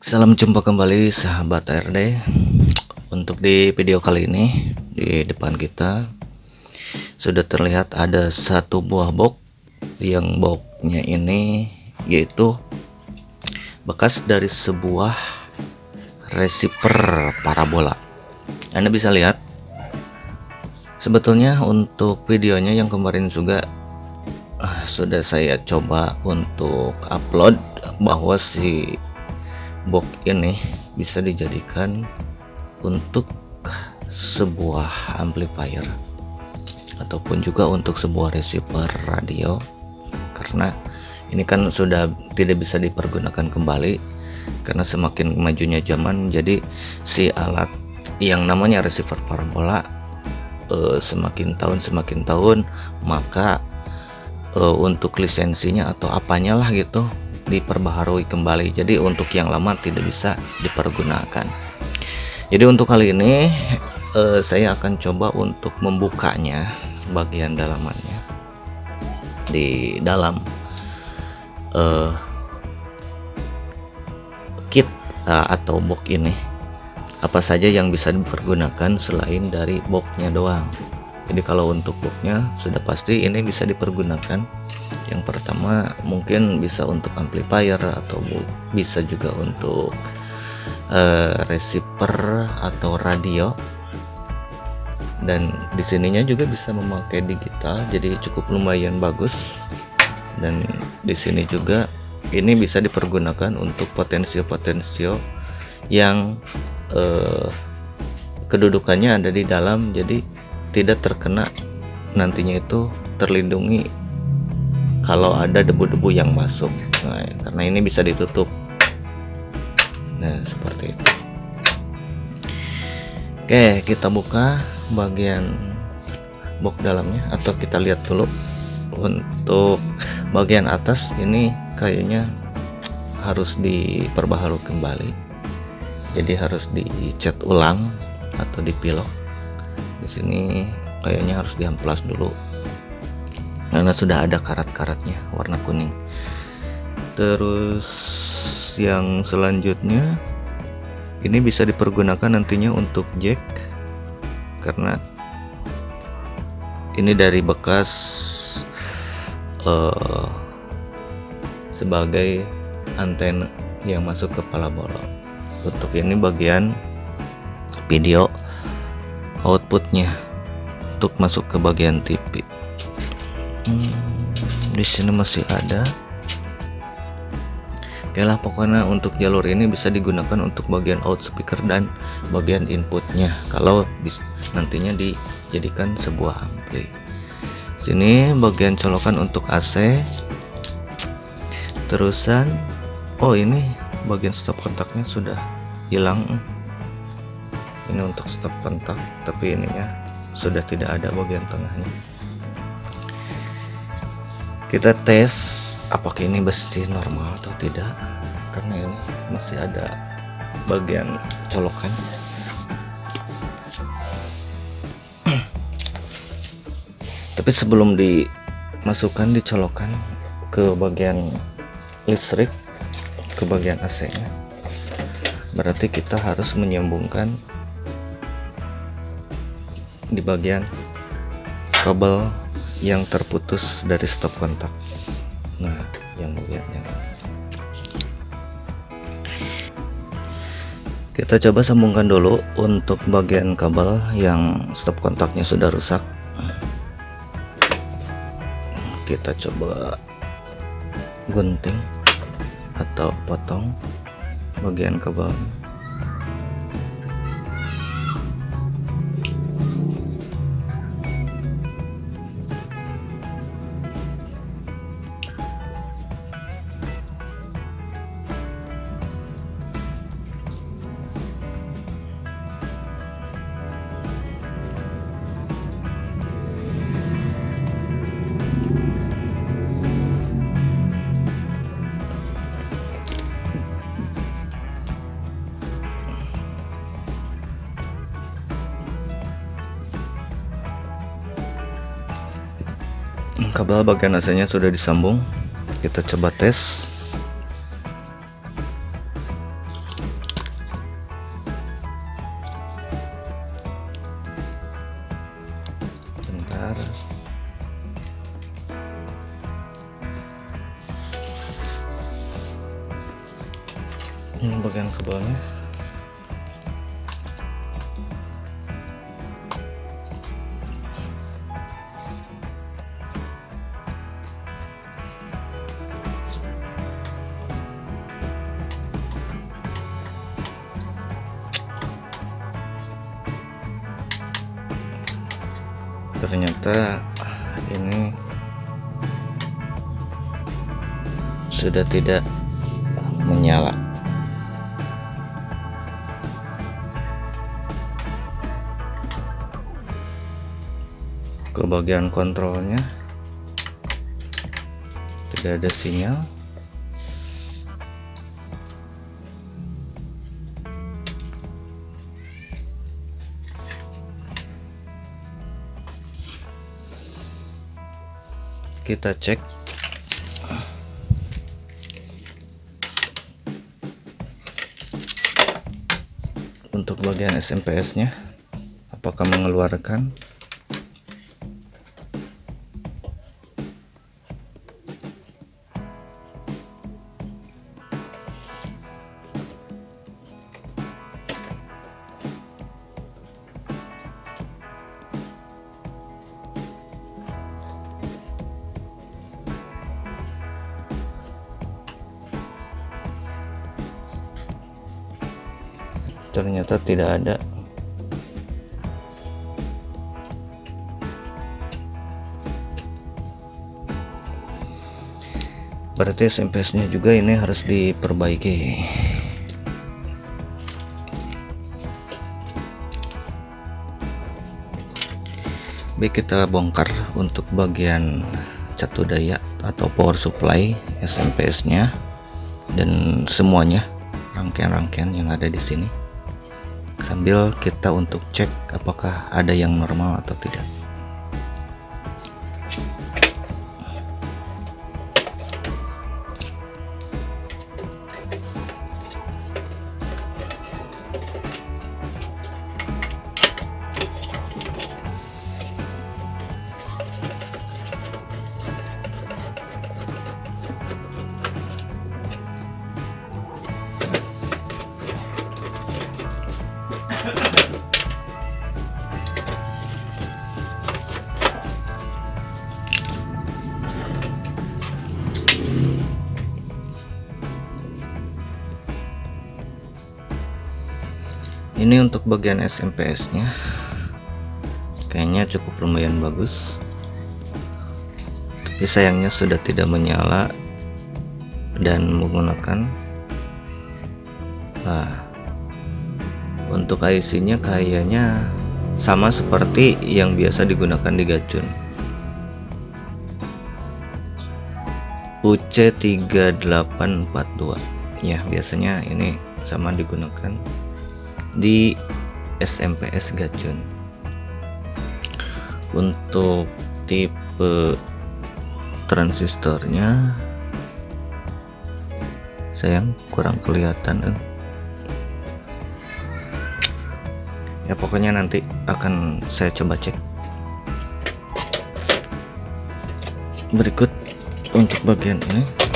Salam jumpa kembali sahabat ARD. Untuk di video kali ini, di depan kita sudah terlihat ada satu buah box, yang boxnya ini yaitu bekas dari sebuah receiver parabola. Anda bisa lihat, sebetulnya untuk videonya yang kemarin juga sudah saya coba untuk upload bahwa si box ini bisa dijadikan untuk sebuah amplifier ataupun juga untuk sebuah receiver radio, karena ini kan sudah tidak bisa dipergunakan kembali karena semakin majunya zaman. Jadi si alat yang namanya receiver parabola semakin tahun maka untuk lisensinya atau apanya lah gitu diperbaharui kembali. Jadi untuk yang lama tidak bisa dipergunakan. Jadi untuk kali ini saya akan coba untuk membukanya bagian dalamannya. Di dalam kit atau box ini apa saja yang bisa dipergunakan selain dari boxnya doang. Jadi kalau untuk boxnya sudah pasti ini bisa dipergunakan. Yang pertama mungkin bisa untuk amplifier atau bisa juga untuk receiver atau radio, dan di sininya juga bisa memakai digital, jadi cukup lumayan bagus. Dan di sini juga ini bisa dipergunakan untuk potensio yang kedudukannya ada di dalam, jadi tidak terkena, nantinya itu terlindungi kalau ada debu-debu yang masuk. Nah, karena ini bisa ditutup. Nah, seperti itu. Oke, kita buka bagian box dalamnya, atau kita lihat dulu. Untuk bagian atas ini kayaknya harus diperbaharui kembali, jadi harus dicat ulang atau dipilok. Di sini kayaknya harus diamplas dulu karena sudah ada karat-karatnya warna kuning. Terus yang selanjutnya ini bisa dipergunakan nantinya untuk jack, karena ini dari bekas sebagai antena yang masuk ke parabola. Untuk ini bagian video outputnya untuk masuk ke bagian TV. Di sini masih ada. Oke lah, pokoknya untuk jalur ini bisa digunakan untuk bagian out speaker dan bagian inputnya kalau nantinya dijadikan sebuah ampli. Sini bagian colokan untuk AC. Terusan ini bagian stop kontaknya sudah hilang. Ini untuk stop kontak, tapi ininya sudah tidak ada bagian tengahnya. Kita tes apakah ini besi normal atau tidak, karena ini masih ada bagian colokan. Tapi sebelum dimasukkan, dicolokan ke bagian listrik, ke bagian AC nya, berarti kita harus menyambungkan di bagian kabel yang terputus dari stop kontak. Nah, yang bagiannya kita coba sambungkan dulu untuk bagian kabel yang stop kontaknya sudah rusak. Kita coba gunting atau potong bagian kabel. Kabel bagian AC-nya sudah disambung. Kita coba tes. Ini bagian kabelnya. Ternyata ini sudah tidak menyala. Ke bagian kontrolnya tidak ada sinyal. Kita cek untuk bagian SMP-S nya apakah mengeluarkan. Ternyata tidak ada. Berarti SMP-S nya juga ini harus diperbaiki. Baik, kita bongkar untuk bagian catu daya atau power supply SMP-S nya dan semuanya, rangkaian-rangkaian yang ada di sini, sambil kita untuk cek apakah ada yang normal atau tidak. Ini untuk bagian SMP-S nya kayaknya cukup lumayan bagus, tapi sayangnya sudah tidak menyala dan menggunakan untuk IC nya kayaknya sama seperti yang biasa digunakan di Gacun, UC3842 ya, biasanya ini sama digunakan di SMP-S Gacun. Untuk tipe transistornya sayang kurang kelihatan ya, pokoknya nanti akan saya coba cek. Berikut untuk bagian ini.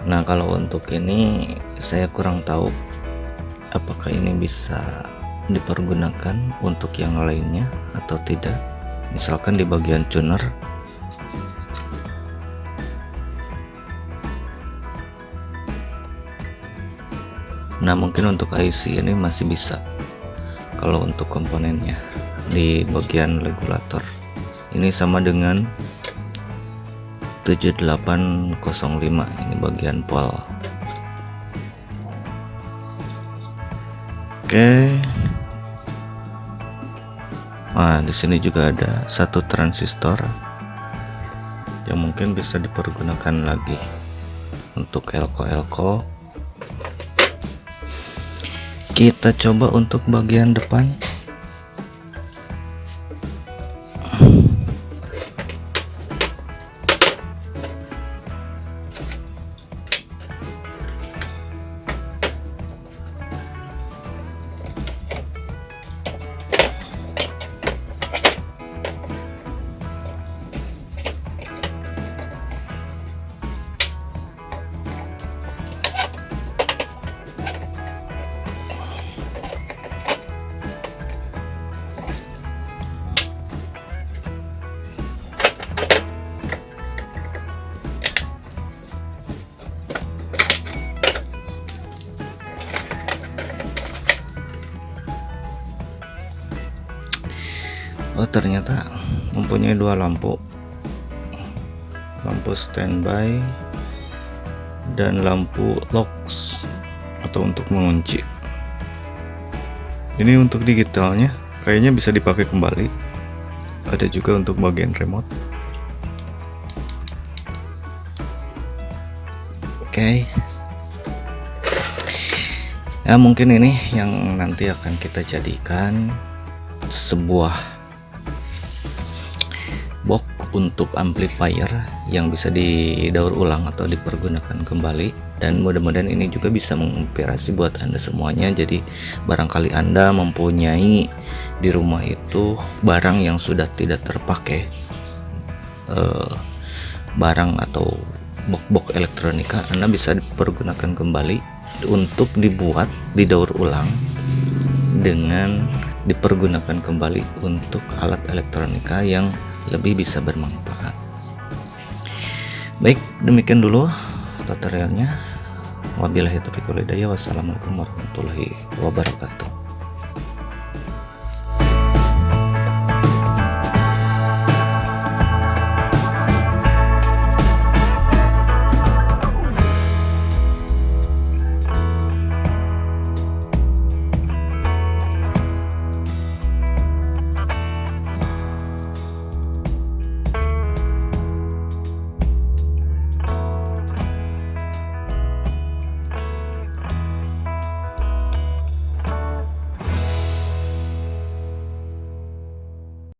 Nah, kalau untuk ini saya kurang tahu apakah ini bisa dipergunakan untuk yang lainnya atau tidak, misalkan di bagian tuner. Nah, mungkin untuk IC ini masih bisa. Kalau untuk komponennya di bagian regulator ini sama dengan 7805, ini bagian pol. Oke. Nah, di sini juga ada satu transistor yang mungkin bisa dipergunakan lagi untuk elko. Kita coba untuk bagian depan. ternyata mempunyai dua lampu standby dan lampu locks atau untuk mengunci. Ini untuk digitalnya kayaknya bisa dipakai kembali. Ada juga untuk bagian remote. Oke. Ya mungkin ini yang nanti akan kita jadikan sebuah box untuk amplifier yang bisa didaur ulang atau dipergunakan kembali, dan mudah-mudahan ini juga bisa menginspirasi buat Anda semuanya. Jadi barangkali Anda mempunyai di rumah itu barang yang sudah tidak terpakai, barang atau box elektronika, Anda bisa dipergunakan kembali untuk dibuat didaur ulang dengan dipergunakan kembali untuk alat elektronika yang lebih bisa bermanfaat. Baik, demikian dulu tutorialnya. Wabillahi taufiq wal hidayah. Wassalamualaikum warahmatullahi wabarakatuh.